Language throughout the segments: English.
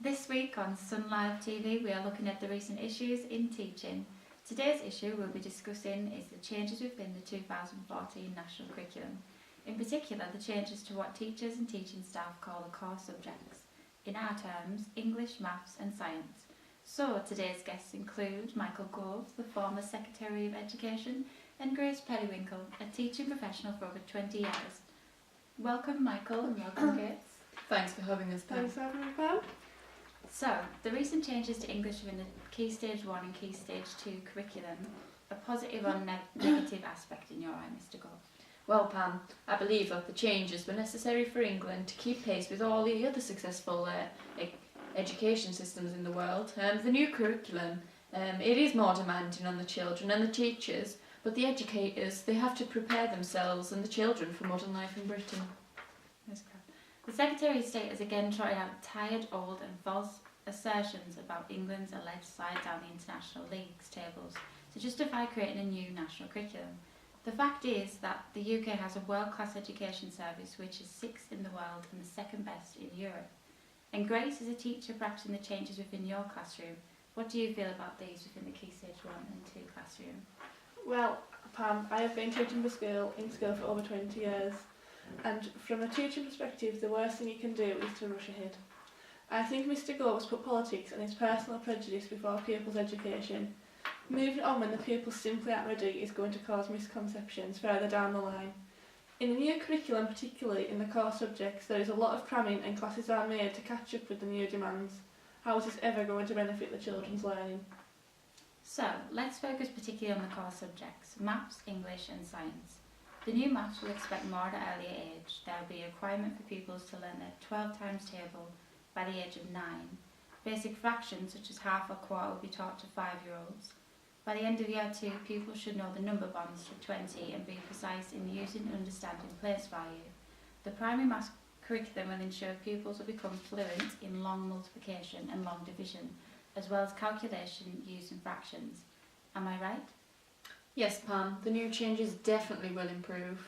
This week on Sun Live TV we are looking at the recent issues in teaching. Today's issue we'll be discussing is the changes within the 2014 National Curriculum. In particular, the changes to what teachers and teaching staff call the core subjects. In our terms, English, Maths and Science. So today's guests include Michael Gove, the former Secretary of Education, and Grace Periwinkle, a teaching professional for over 20 years. Welcome Michael and welcome Grace. Thanks for having us, Pam. Thanks for having me, Pam. So, the recent changes to English within the Key Stage 1 and Key Stage 2 curriculum, a positive or negative aspect in your eye, Mr. Gove? Well, Pam, I believe that the changes were necessary for England to keep pace with all the other successful education systems in the world. The new curriculum, it is more demanding on the children and the teachers, but the educators, they have to prepare themselves and the children for modern life in Britain. The Secretary of State has again trotted out tired, old and false assertions about England's alleged slide down the international leagues tables to justify creating a new national curriculum. The fact is that the UK has a world-class education service which is 6th in the world and the second best in Europe. And Grace, is a teacher practicing the changes within your classroom. What do you feel about these within the Key Stage 1 and 2 classroom? Well, Pam, I have been teaching in school for over 20 years. And from a teaching perspective, the worst thing you can do is to rush ahead. I think Mr. Gove has put politics and his personal prejudice before pupils' education. Moving on when the pupils simply aren't ready is going to cause misconceptions further down the line. In the new curriculum, particularly in the core subjects, there is a lot of cramming and classes are made to catch up with the new demands. How is this ever going to benefit the children's learning? So, let's focus particularly on the core subjects, Maths, English and Science. The new maths will expect more at an earlier age. There will be a requirement for pupils to learn their 12 times table by the age of 9. Basic fractions such as half or quarter will be taught to 5-year-olds. By the end of year 2, pupils should know the number bonds to 20 and be precise in using and understanding place value. The primary maths curriculum will ensure pupils will become fluent in long multiplication and long division, as well as calculation using fractions. Am I right? Yes, Pam, the new changes definitely will improve.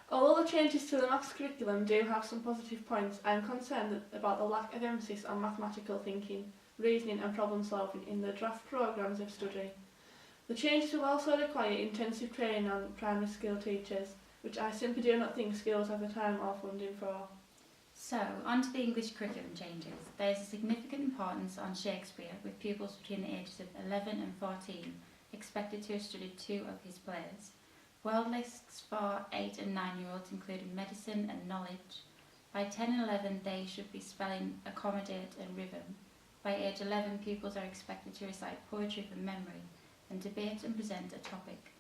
Although the changes to the maths curriculum do have some positive points, I am concerned about the lack of emphasis on mathematical thinking, reasoning and problem solving in the draft programmes of study. The changes will also require intensive training on primary school teachers, which I simply do not think schools have the time or funding for. So, on to the English curriculum changes. There is a significant importance on Shakespeare, with pupils between the ages of 11 and 14 expected to have studied 2 of his plays. World lists for 8 and 9-year-olds including medicine and knowledge. By 10 and 11 they should be spelling, accommodate and rhythm. By age 11 pupils are expected to recite poetry from memory and debate and present a topic.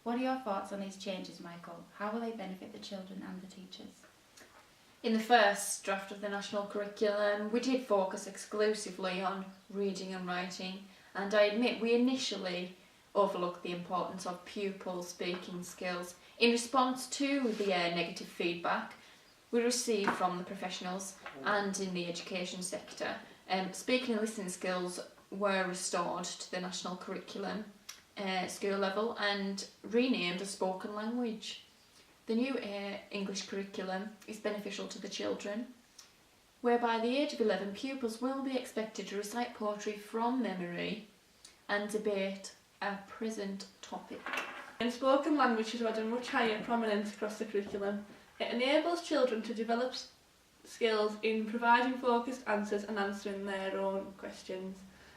What are your thoughts on these changes, Michael? How will they benefit the children and the teachers? In the first draft of the national curriculum, we did focus exclusively on reading and writing, and I admit we initially overlooked the importance of pupil speaking skills in response to the negative feedback we received from the professionals and in the education sector. Speaking and listening skills were restored to the national curriculum school level and renamed as spoken language. The new English curriculum is beneficial to the children, whereby the age of 11 pupils will be expected to recite poetry from memory and debate a present topic. And spoken language has had a much higher prominence across the curriculum. It enables children to develop skills in providing focused answers and answering their own questions,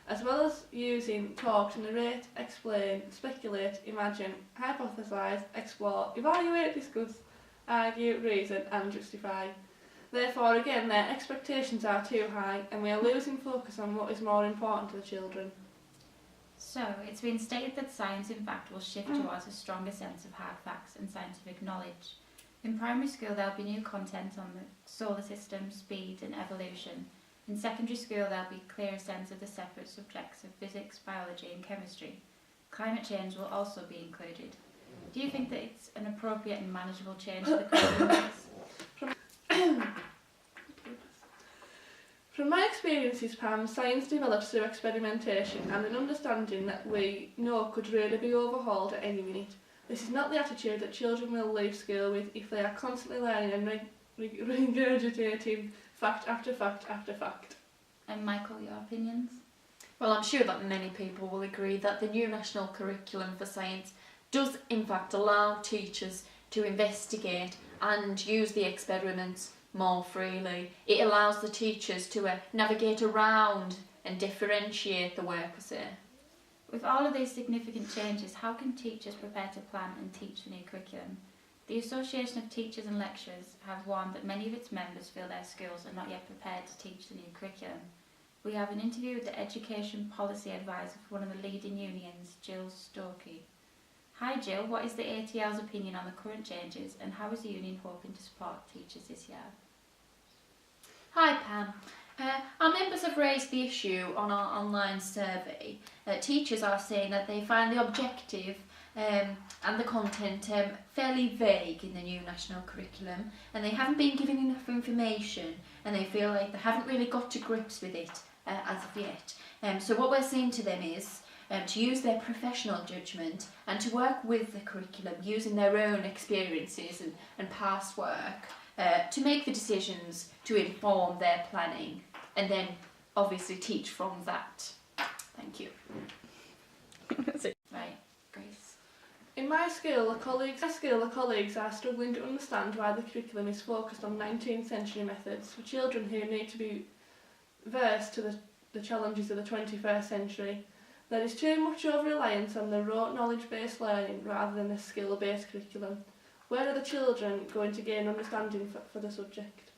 as well as using talk to narrate, explain, speculate, imagine, hypothesise, explore, evaluate, discuss, argue, reason and justify. Therefore, again, their expectations are too high and we are losing focus on what is more important to the children. So, it's been stated that science in fact will shift towards a stronger sense of hard facts and scientific knowledge. In primary school there will be new content on the solar system, speed and evolution. In secondary school there will be a clearer sense of the separate subjects of physics, biology and chemistry. Climate change will also be included. Do you think that it's an appropriate and manageable change to the curriculum? From my experiences, Pam, science develops through experimentation and an understanding that we know could really be overhauled at any minute. This is not the attitude that children will leave school with if they are constantly learning and regurgitating Fact after fact after fact. And Michael, your opinions? Well, I'm sure that many people will agree that the new national curriculum for science does in fact allow teachers to investigate and use the experiments more freely. It allows the teachers to navigate around and differentiate the work, I say. With all of these significant changes, how can teachers prepare to plan and teach the new curriculum? The Association of Teachers and Lecturers have warned that many of its members feel their schools are not yet prepared to teach the new curriculum. We have an interview with the Education Policy Advisor for one of the leading unions, Jill Stokey. Hi Jill, what is the ATL's opinion on the current changes and how is the union hoping to support teachers this year? Hi Pam. Our members have raised the issue on our online survey. Teachers are saying that they find the objective and the content fairly vague in the new national curriculum, and they haven't been given enough information, and they feel like they haven't really got to grips with it as of yet. So what we're saying to them is to use their professional judgment and to work with the curriculum using their own experiences and past work to make the decisions to inform their planning, and then obviously teach from that. Thank you. Right, Grace. In my school, the colleagues are struggling to understand why the curriculum is focused on 19th century methods for children who need to be versed to the challenges of the 21st century. There is too much over-reliance on the rote knowledge-based learning rather than a skill-based curriculum. Where are the children going to gain understanding for the subject?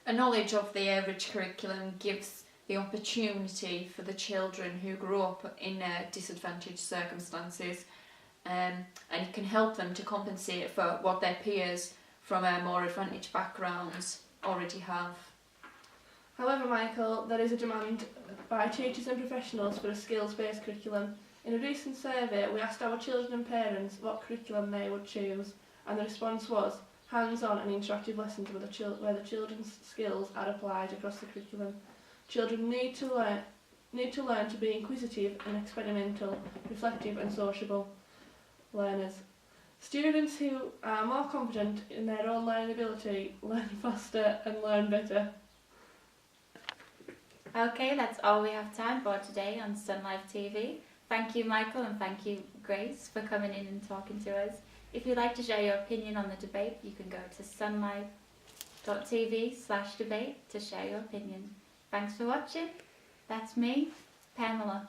A knowledge of the average curriculum gives the opportunity for the children who grew up in disadvantaged circumstances, and it can help them to compensate for what their peers from more advantaged backgrounds already have. However, Michael, there is a demand by teachers and professionals for a skills-based curriculum. In a recent survey, we asked our children and parents what curriculum they would choose, and the response was hands-on and interactive lessons where the children's skills are applied across the curriculum. Children need to learn to be inquisitive and experimental, reflective and sociable learners. Students who are more confident in their own learning ability learn faster and learn better. Okay, that's all we have time for today on Sun Life TV. Thank you, Michael, and thank you, Grace, for coming in and talking to us. If you'd like to share your opinion on the debate, you can go to sunlife.tv/debate to share your opinion. Thanks for watching. That's me, Pamela.